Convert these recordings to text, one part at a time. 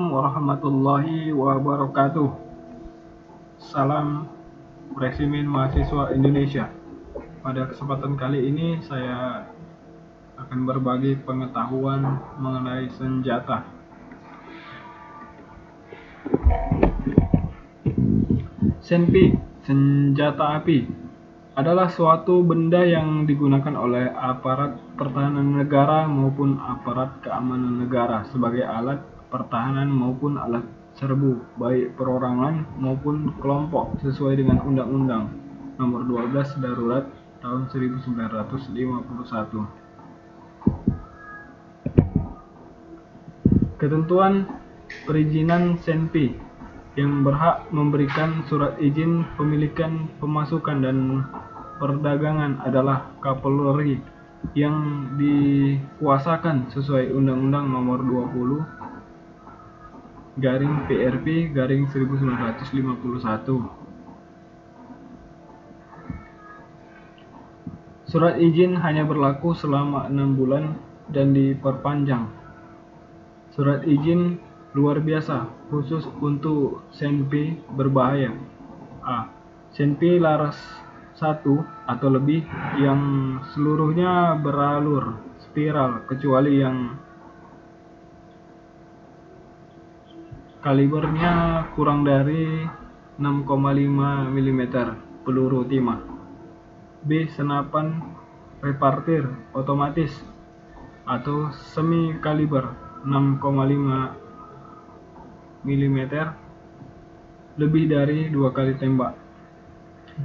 warahmatullahi wabarakatuh. Salam Resimen Mahasiswa Indonesia. Pada kesempatan kali ini saya akan berbagi pengetahuan mengenai senjata. Senpi, senjata api, adalah suatu benda yang digunakan oleh aparat pertahanan negara maupun aparat keamanan negara sebagai alat pertahanan maupun alat serbu, baik perorangan maupun kelompok, sesuai dengan Undang-Undang Nomor 12 Darurat tahun 1951. Ketentuan perizinan Senpi yang berhak memberikan surat izin pemilikan, pemasukan, dan perdagangan adalah Kapolri yang dikuasakan sesuai Undang-Undang Nomor 20/PRP/1951. Surat izin hanya berlaku selama 6 bulan dan diperpanjang. Surat izin luar biasa khusus untuk senpi berbahaya. A. Senpi laras 1 atau lebih yang seluruhnya beralur spiral kecuali yang kalibernya kurang dari 6,5 mm peluru timah. B. Senapan repartir otomatis atau semi kaliber 6,5 mm lebih dari 2 kali tembak.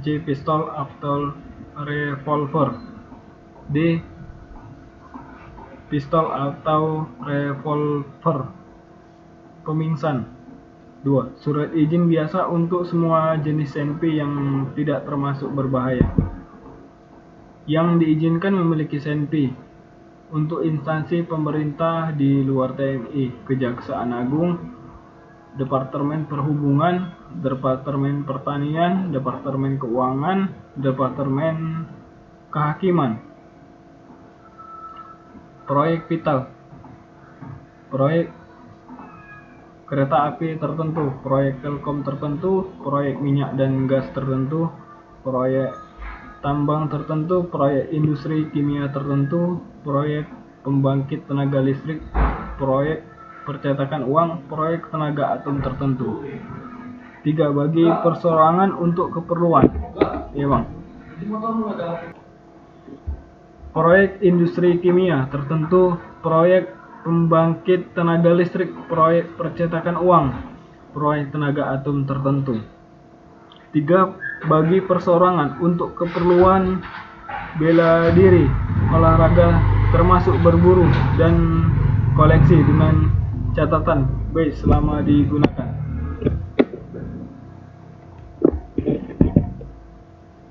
C. Pistol atau revolver. D. Pistol atau revolver pemingsan. 2. Surat izin biasa untuk semua jenis senpi yang tidak termasuk berbahaya. Yang diizinkan memiliki senpi untuk instansi pemerintah di luar TNI, Kejaksaan Agung, Departemen Perhubungan, Departemen Pertanian, Departemen Keuangan, Departemen Kehakiman. Proyek vital, proyek kereta api tertentu, proyek telkom tertentu, proyek minyak dan gas tertentu, proyek tambang tertentu, proyek industri kimia tertentu, proyek pembangkit tenaga listrik, proyek percetakan uang, proyek tenaga atom tertentu. 3. Bagi perseorangan untuk keperluan. Ya, Bang. Proyek industri kimia tertentu, proyek pembangkit tenaga listrik, proyek percetakan uang, proyek tenaga atom tertentu. 3. Bagi perseorangan untuk keperluan bela diri, olahraga termasuk berburu dan koleksi dengan catatan B selama digunakan.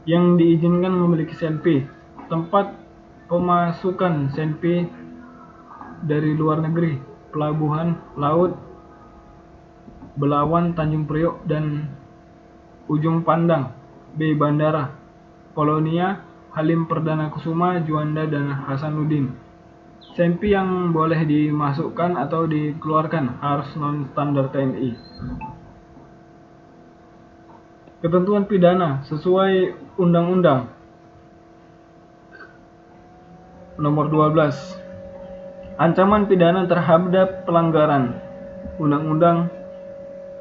Yang diizinkan memiliki senpi. Tempat pemasukan senpi dari luar negeri: pelabuhan laut Belawan, Tanjung Priok, dan Ujung Pandang. B. Bandara Polonia, Halim Perdana Kusuma, Juanda, dan Hasanuddin. Senpi yang boleh dimasukkan atau dikeluarkan harus non-standar TNI. Ketentuan pidana sesuai Undang-Undang Nomor 12. Ancaman pidana terhadap pelanggaran undang-undang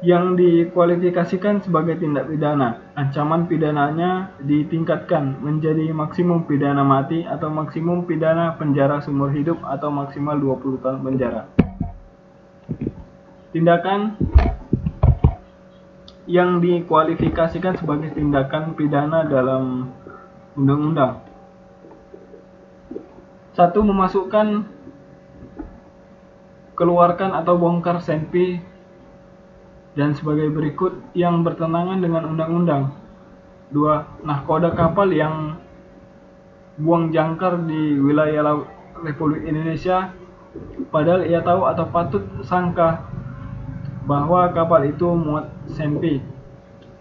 yang dikualifikasikan sebagai tindak pidana. Ancaman pidananya ditingkatkan menjadi maksimum pidana mati atau maksimum pidana penjara seumur hidup atau maksimal 20 tahun penjara. Tindakan yang dikualifikasikan sebagai tindakan pidana dalam undang-undang. 1. Memasukkan, keluarkan atau bongkar senpi dan sebagai berikut yang bertentangan dengan undang-undang. 2. Nahkoda kapal yang buang jangkar di wilayah laut Republik Indonesia padahal ia tahu atau patut sangka bahwa kapal itu muat senpi.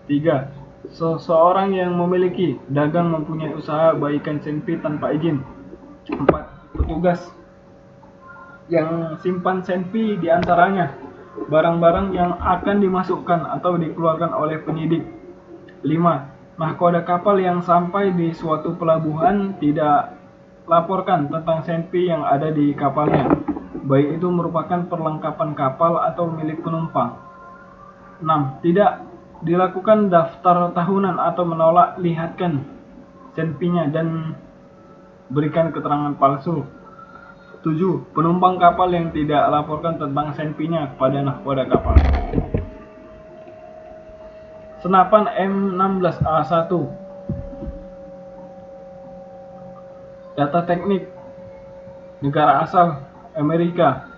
3. Seseorang yang memiliki, dagang, mempunyai usaha baikan senpi tanpa izin. 4. Petugas yang simpan senpi diantaranya barang-barang yang akan dimasukkan atau dikeluarkan oleh penyidik. 5. Nahkoda kapal yang sampai di suatu pelabuhan tidak laporkan tentang senpi yang ada di kapalnya, baik itu merupakan perlengkapan kapal atau milik penumpang. 6. Tidak dilakukan daftar tahunan atau menolak lihatkan senpinya dan berikan keterangan palsu. 7. Penumpang kapal yang tidak laporkan tentang senpinya kepada nahkoda kapal. Senapan M16A1. Data teknik. Negara asal Amerika.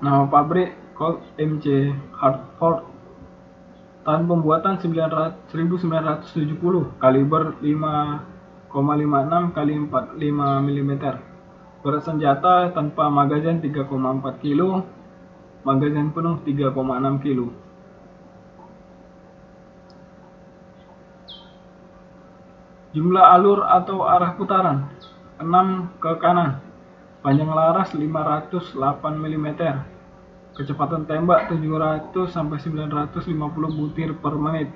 Nama pabrik Colt MC Hartford. Tahun pembuatan 1970. Kaliber 5,56 x 45 mm. Berat senjata tanpa magazin 3,4 kg, magazin penuh 3,6 kg. Jumlah alur atau arah putaran 6 ke kanan. Panjang laras 508 mm. Kecepatan tembak 700 sampai 950 butir per menit.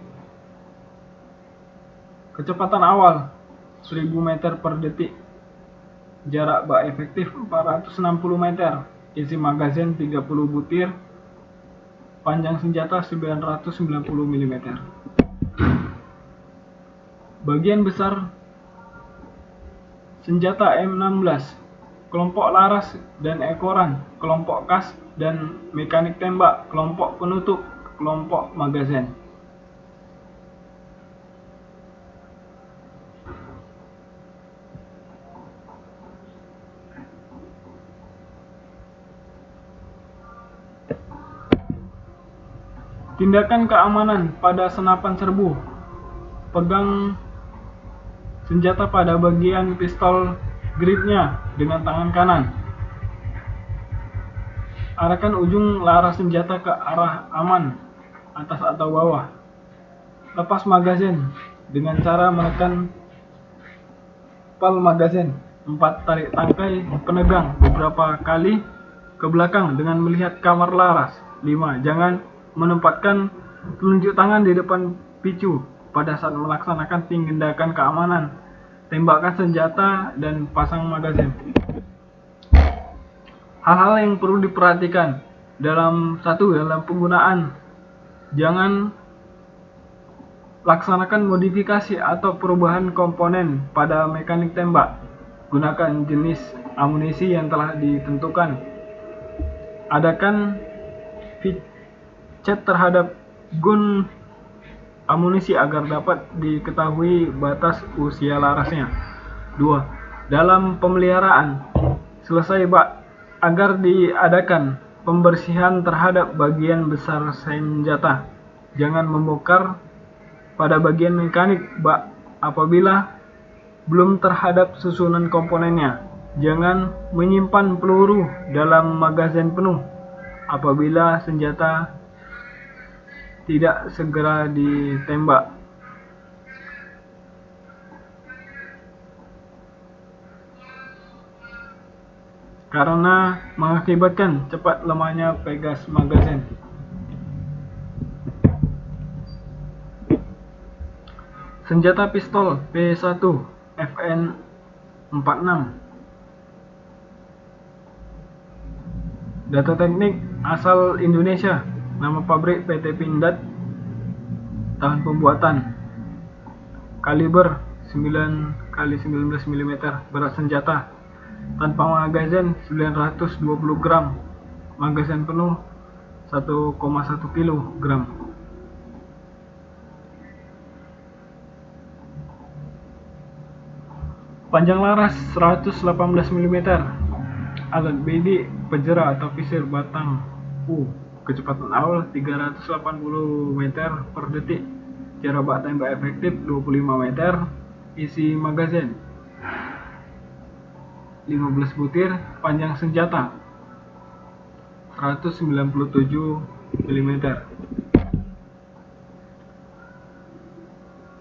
Kecepatan awal 1000 meter per detik. Jarak bak efektif 460 meter. Isi magazin 30 butir. Panjang senjata 990 mm. Bagian besar senjata M16, kelompok laras dan ekoran, kelompok kas dan mekanik tembak, kelompok penutup, kelompok magazin. Tindakan keamanan pada senapan serbu. Pegang senjata pada bagian pistol gripnya dengan tangan kanan. Arahkan ujung laras senjata ke arah aman, atas atau bawah. Lepas magazin dengan cara menekan pal magazin. 4. Tarik tangkai penegang beberapa kali ke belakang dengan melihat kamar laras. 5. Jangan menempatkan telunjuk tangan di depan picu pada saat melaksanakan tindakan keamanan. Tembakkan senjata dan pasang magazin. Hal-hal yang perlu diperhatikan dalam penggunaan. Jangan laksanakan modifikasi atau perubahan komponen pada mekanik tembak. Gunakan jenis amunisi yang telah ditentukan. Adakan cek terhadap gun amunisi agar dapat diketahui batas usia larasnya. 2. Dalam pemeliharaan, selesai bak agar diadakan pembersihan terhadap bagian besar senjata. Jangan membongkar pada bagian mekanik bak apabila belum terhadap susunan komponennya. Jangan menyimpan peluru dalam magazin penuh apabila senjata tidak segera ditembak. Karena mengakibatkan cepat lemahnya pegas magazin. Senjata pistol P1 FN46. Data teknik asal Indonesia. Nama pabrik PT Pindad. Tahun pembuatan. Kaliber 9 x 19 mm. Berat senjata tanpa magazin 920 gram. Magazin penuh 1,1 kg. Panjang laras 118 mm. Alat bidik pejera atau pisir batang U. Kecepatan awal 380 meter per detik. Jarak bak tembak efektif 25 meter. Isi magazin 15 butir. Panjang senjata 197 mm.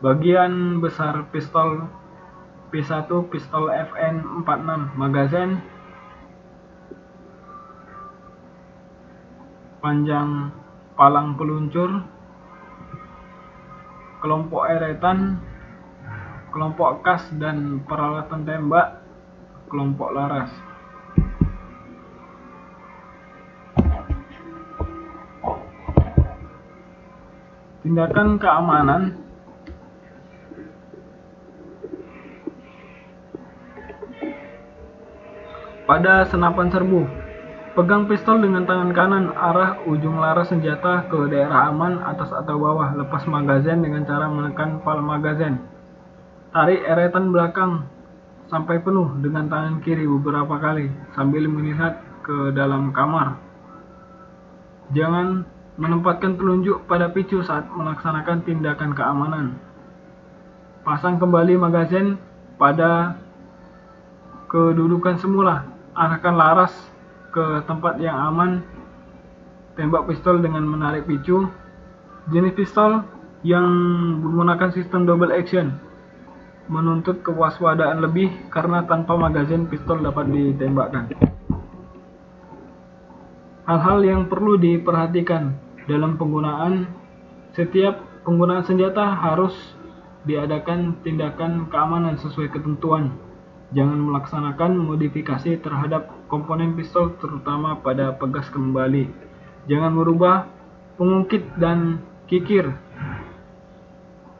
Bagian besar pistol P1 pistol FN46 magazine, panjang palang peluncur, kelompok eretan, kelompok kas dan peralatan tembak, kelompok laras. Tindakan keamanan. Pada senapan serbu, pegang pistol dengan tangan kanan, arah ujung laras senjata ke daerah aman atas atau bawah. Lepas magazin dengan cara menekan pal magazin. Tarik eretan belakang sampai penuh dengan tangan kiri beberapa kali sambil melihat ke dalam kamar. Jangan menempatkan telunjuk pada picu saat melaksanakan tindakan keamanan. Pasang kembali magazin pada kedudukan semula. Arahkan laras ke tempat yang aman. Tembak pistol dengan menarik picu. Jenis pistol yang menggunakan sistem double action menuntut kewaspadaan lebih karena tanpa magazin pistol dapat ditembakkan. Hal-hal yang perlu diperhatikan dalam penggunaan. Setiap penggunaan senjata harus diadakan tindakan keamanan sesuai ketentuan. Jangan melaksanakan modifikasi terhadap komponen pistol, terutama pada pegas kembali. Jangan merubah pengungkit dan kikir,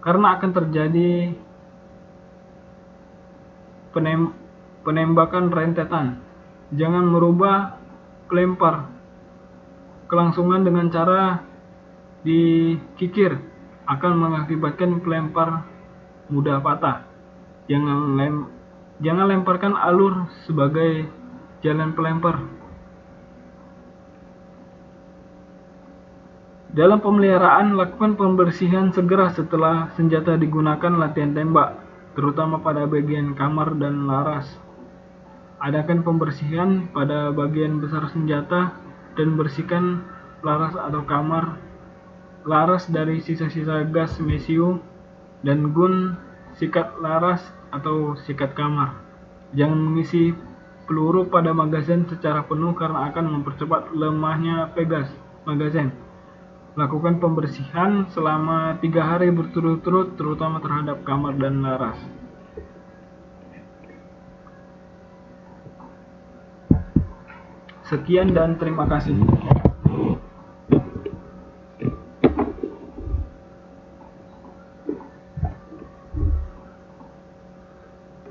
karena akan terjadi penembakan rentetan. Jangan merubah pelempar kelangsungan dengan cara dikikir, akan mengakibatkan pelempar mudah patah. Jangan lemparkan alur sebagai jalan pelempar. Dalam pemeliharaan, lakukan pembersihan segera setelah senjata digunakan latihan tembak, terutama pada bagian kamar dan laras. Adakan pembersihan pada bagian besar senjata dan bersihkan laras atau kamar laras dari sisa-sisa gas mesiu dan gun. Sikat laras atau sikat kamar. Jangan mengisi peluru pada magazin secara penuh karena akan mempercepat lemahnya pegas magazin. Lakukan pembersihan selama 3 hari berturut-turut, terutama terhadap kamar dan laras. Sekian dan terima kasih.